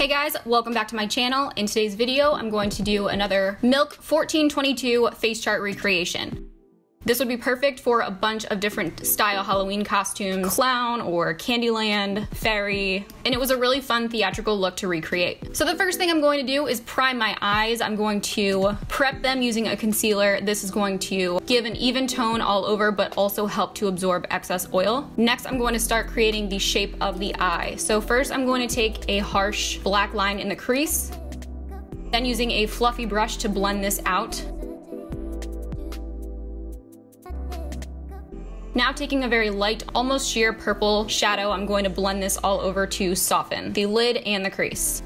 Hey guys, welcome back to my channel. In today's video, I'm going to do another Milk 1422 face chart recreation. This would be perfect for a bunch of different style Halloween costumes, clown or Candyland, fairy, and it was a really fun theatrical look to recreate. So the first thing I'm going to do is prime my eyes. I'm going to prep them using a concealer. This is going to give an even tone all over, but also help to absorb excess oil. Next, I'm going to start creating the shape of the eye. So first, I'm going to take a harsh black line in the crease, then using a fluffy brush to blend this out. Now taking a very light, almost sheer purple shadow, I'm going to blend this all over to soften the lid and the crease.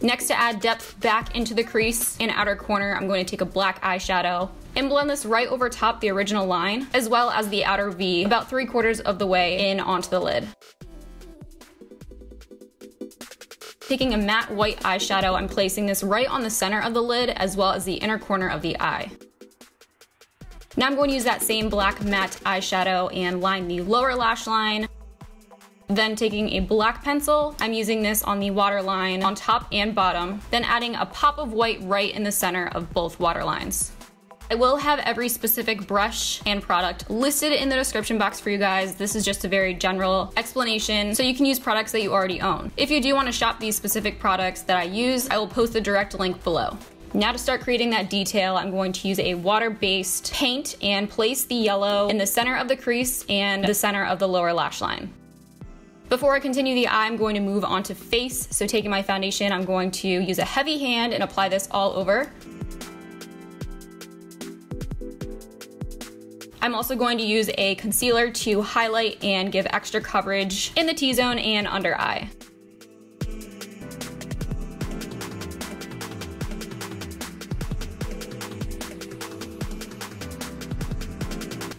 Next, to add depth back into the crease and outer corner, I'm going to take a black eyeshadow and blend this right over top the original line, as well as the outer V, about 3/4 of the way in onto the lid. Taking a matte white eyeshadow, I'm placing this right on the center of the lid, as well as the inner corner of the eye. Now I'm going to use that same black matte eyeshadow and line the lower lash line. Then taking a black pencil, I'm using this on the waterline on top and bottom, then adding a pop of white right in the center of both waterlines. I will have every specific brush and product listed in the description box for you guys. This is just a very general explanation, so you can use products that you already own. If you do want to shop these specific products that I use, I will post the direct link below. Now to start creating that detail, I'm going to use a water-based paint and place the yellow in the center of the crease and the center of the lower lash line. Before I continue the eye, I'm going to move on to face. So taking my foundation, I'm going to use a heavy hand and apply this all over. I'm also going to use a concealer to highlight and give extra coverage in the T-zone and under eye.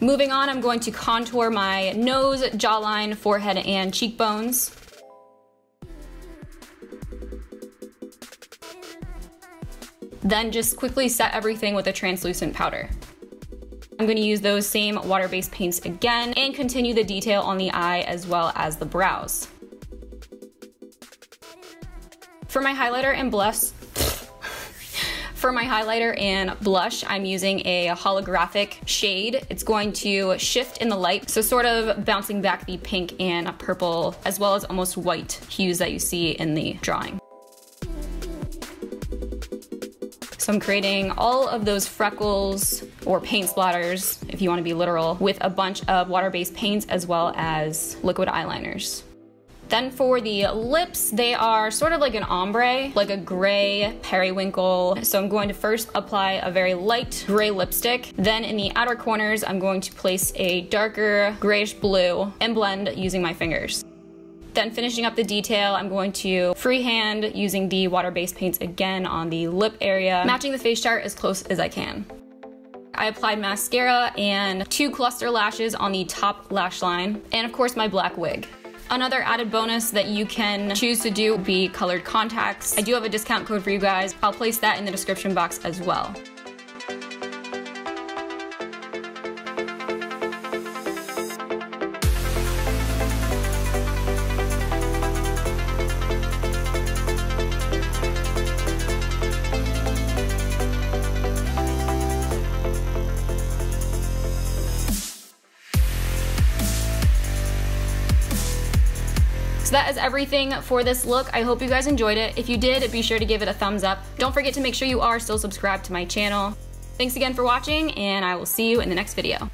Moving on, I'm going to contour my nose, jawline, forehead, and cheekbones. Then just quickly set everything with a translucent powder. I'm going to use those same water-based paints again and continue the detail on the eye as well as the brows. For my highlighter and blush, I'm using a holographic shade. It's going to shift in the light, so sort of bouncing back the pink and purple, as well as almost white hues that you see in the drawing. So I'm creating all of those freckles or paint splatters, if you want to be literal, with a bunch of water-based paints as well as liquid eyeliners. Then for the lips, they are sort of like an ombre, like a gray periwinkle. So I'm going to first apply a very light gray lipstick. Then in the outer corners, I'm going to place a darker grayish blue and blend using my fingers. Then finishing up the detail, I'm going to freehand using the water-based paints again on the lip area, matching the face chart as close as I can. I applied mascara and 2 cluster lashes on the top lash line, and of course my black wig. Another added bonus that you can choose to do would be colored contacts. I do have a discount code for you guys. I'll place that in the description box as well. So that is everything for this look. I hope you guys enjoyed it. If you did, be sure to give it a thumbs up. Don't forget to make sure you are still subscribed to my channel. Thanks again for watching, and I will see you in the next video.